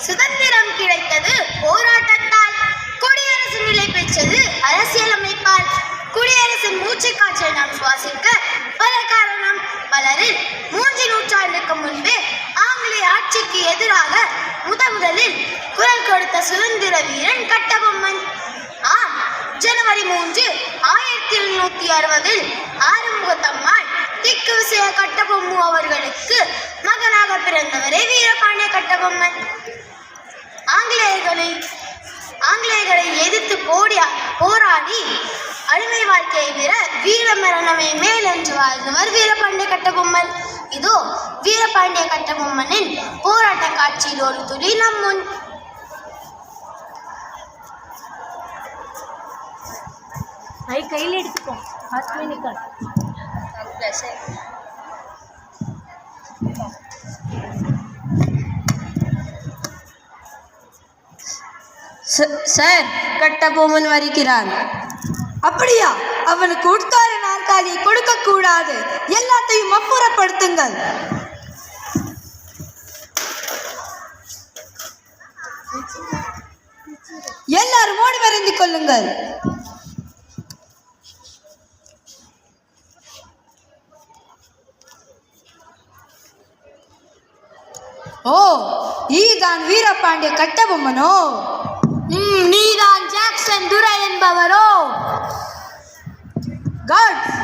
சுதந்திரம் கிடைத்தது போராட்டத்தால், குடியரசு நிலை பெற்றது அரசியலமைப்பால். குடியரசின் மூச்சு காற்றை நாம் சுவாசிக்க பல காரணம். பலரில் 3 நூற்றாண்டுக்கு முன்பே ஆங்கிலேய ஆட்சிக்கு எதிராக முதலில் குரல் கொடுத்த சுதந்திர வீரன் கட்டபொம்மன். ஆம், ஜனவரி 3, 1760 ஆறுமுகத்தம்மாள் திக்கு விசய கட்டபொம்மு அவர்களுக்கு மகனாக பிறந்தவரே வீரபாண்டிய கட்டபொம்மன். ஆங்கிலேயர்களை எதிர்த்து போராடி அடிமை வாழ்க்கையை விட வீர மரணமே மேல் என்று வாழ்ந்தவர் வீரபாண்டிய கட்டபொம்மன். இதோ வீரபாண்டிய கட்டபொம்மனின் போராட்ட காட்சியில் ஒரு துளி நம் முன். கையில் எடுத்துக்கோ. சார், கட்டபொம்மன் வருகிறான். அப்படியா? அவனுக்கு உட்கார நாற்காலியை கொடுக்க கூடாது. எல்லாத்தையும் அப்புறப்படுத்துங்கள். எல்லாரும் ஓடி மறைந்து கொள்ளுங்கள். ஓ, நீதான் வீரபாண்டிய கட்டபொம்மனோ? நீதான் ஜாக்சன் துரை என்பவரோ? காட்ஸ்,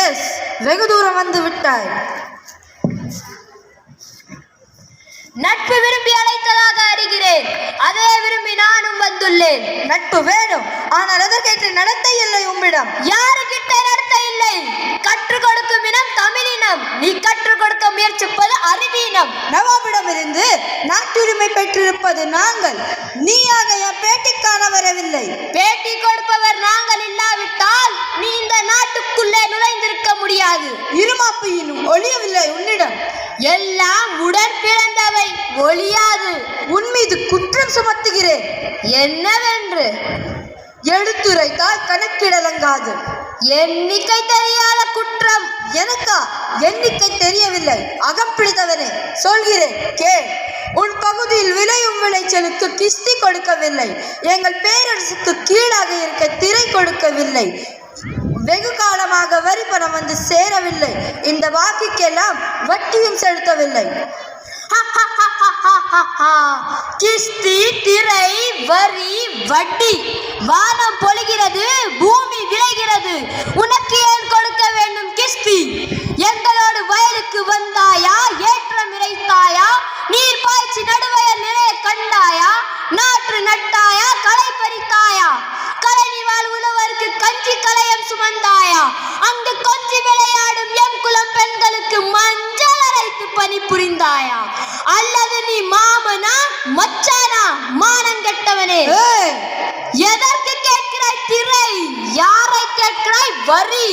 எஸ், வெகு தூரம் வந்து விட்டாய். நட்பு விரும்பி அழைத்ததாக அறிகிறேன். அதே விரும்பி நானும் வந்துள்ளேன். நட்பு வேணும், ஆனால் அதற்கேற்ற நடத்தை இல்லை உம்மிடம். யாருக்கிட்ட நடத்தை இல்லை? கற்றுக் கொடுக்கும் இனம் தமிழினம். நீ கற்றுக் கொடுக்க முயற்சிப்பது அறிவீனம். நவாபிடம் இருந்து நாட்டுரிமை பெற்றிருப்பது நாங்கள். நீயாக என் பேட்டிக்கான வரவில்லை. பேட்டி கொடுப்பவர் நாங்கள் இல்லாவிட்டால் நீ இந்த நாட்டுக்குள்ளே நுழைந்திருக்க முடியாது. இருமாப்பையினும் ஒளியவில்லை உன்னிடம். எல்லாம் உடன் பிறந்தவை, ஒளியாது. உன் மீது குற்றம் சுமத்துகிறேன். என்னவென்று? எடுத்துரைத்தால் கணக்கிடலங்காது. எண்ணிக்கை தெரியாத குற்றம். எனக்கா? எண்ணிக்கை தெரியவில்லை. அகம் பிடித்தவனே, சொல்கிறேன் கேள். உன் பகுதியில் விளையும் விளைச்சலுக்கு கிஸ்தி கொடுக்கவில்லை. எங்கள் பேரரசுக்கு கீழாக இருக்க திரை கொடுக்கவில்லை. வெகு காலமாக வரி பணம் வந்து சேரவில்லை. இந்த வாக்குக்கெல்லாம் வட்டியும் செலுத்தவில்லை. கிஸ்தி, திரை, வரி, வட்டி. வானம் பொழிகிறது, பூமி விளைகிறது. உனக்கு ஏன் கொடுக்க வேண்டும் கிஸ்தி? எங்களோடு வயலுக்கு வந்தாயா? ஏற்றம் இறைத்தாயா? நீர் பாய்ச்சி நடுவயல் நிறைய கண்டாயா? நாற்று நட்டாயா? களை பறித்தாயா? கழனி வாழ் உழவருக்கு கஞ்சி கலையம் சுமந்தாயா? அங்கு கொஞ்சி விளையாடும் எம் குலம் பெண்களுக்கு மஞ்சள் அரைத்து பணி புரிந்தாயா? அல்லது நீ மாமனா மச்சானா? மானங்கெட்டவனே, எதற்கு கேட்கிறாய் திரை? யாரை கேட்கிறாய் வரி?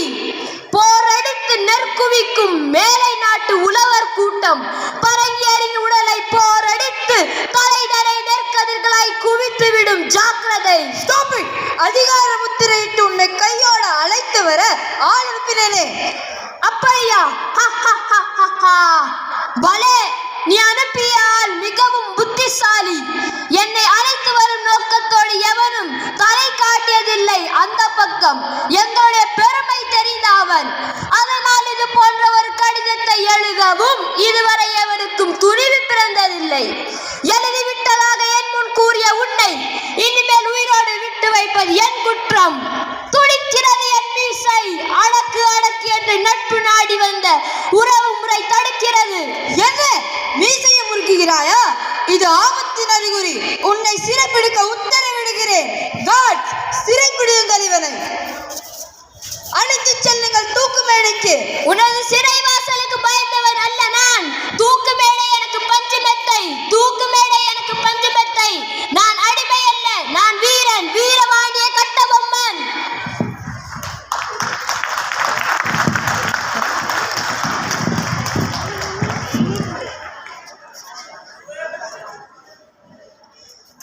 போரடித்து நெற்குவிக்கும் மேலை நாட்டு உழவர் கூட்டம் பரங்கேறின் உடலை போரடித்து தலைநரை நெற்கதிர்களாய் குவித்து விடும். ஜாக்கிரதை. அதிகார முத்திரையிட்டு உன்னை கையோடு அழைத்து வர ஆள் அனுப்பினேனே. அப்படியா? பலே, நீ அனுப்பிய ஆள் மிகவும் புத்திசாலி. என்னை அழைத்து வரும் நோக்கத்தோடு எவனும் தலை காட்டியதில்லை அந்த பக்கம். எங்களுடைய பெருமை தெரிந்த அவன். அதனால் இது போன்ற ஒரு கடிதத்தை எழுதவும் இதுவரை எவனுக்கும் துணிவு பிறந்ததில்லை. எழுதிவிட்டதாக என் முன் கூறிய உன்னை இனிமேல் உயிரோடு விட்டு வைப்பது என் குற்றம். துடிக்கிறது என் மீசை. அடக்கு அடக்கு என்று நட்பு நாடி வந்த உறவு முறை தடுக்கிறது. என்ன மீசையை முறுக்குகிறாயா? இது ஆபத்தின் அறிகுறி. உன்னை சிறைப்பிடிக்க உத்தரவிடுகிறேன். காட், சிறைப்பிடியும் தலைவனை அழைத்து செல்லுங்கள் தூக்கு மேடைக்கு. உனது சிறை வாசலுக்கு பயந்தவன் அல்ல நான். தூக்கு மேடை எனக்கு பஞ்சு மெத்தை. தூக்கு மேடை எனக்கு பஞ்சு மெத்தை. நான் அடிமை அல்ல, நான் வீரன், வீரபாண்டிய கட்டபொம்மன்.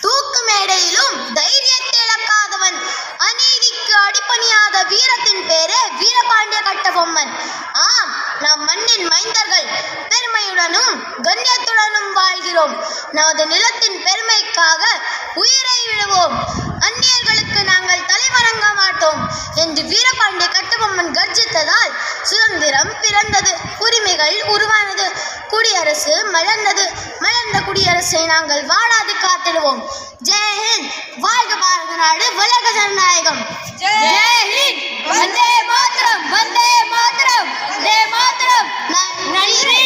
தூக்கு மேடையிலும் தைரியத்தை இழக்காதவன், அநீதிக்கு அடிபணியாத வீரத்தின் பேரே வீரபாண்டிய மண்ணின் மைந்தர்கள் பெருமையுடனும் கண்ணியத்துடனும் வாழ்கிறோம். நமது நிலத்தின் பெருமைக்காக உயிரை விடுவோம். அந்நியர்களுக்கு நாங்கள் தலைவணங்க மாட்டோம் என்று வீரபாண்டிய கட்டபொம்மன் கர்ஜித்ததால் சுதந்திரம் பிறந்தது, உரிமைகள் உருவானது, குடியரசு மலர்ந்தது. மலர்ந்த குடியரசை நாங்கள் வாழாது காத்திடுவோம். ஜெயஹிந்த், வாழ்க பாரத நாடு, வளர்க ஜனநாயகம். ஜெயஹிந்த், வந்தே மாதரம், வந்தே மாதரம், வந்தே மாதரம். நன்றி.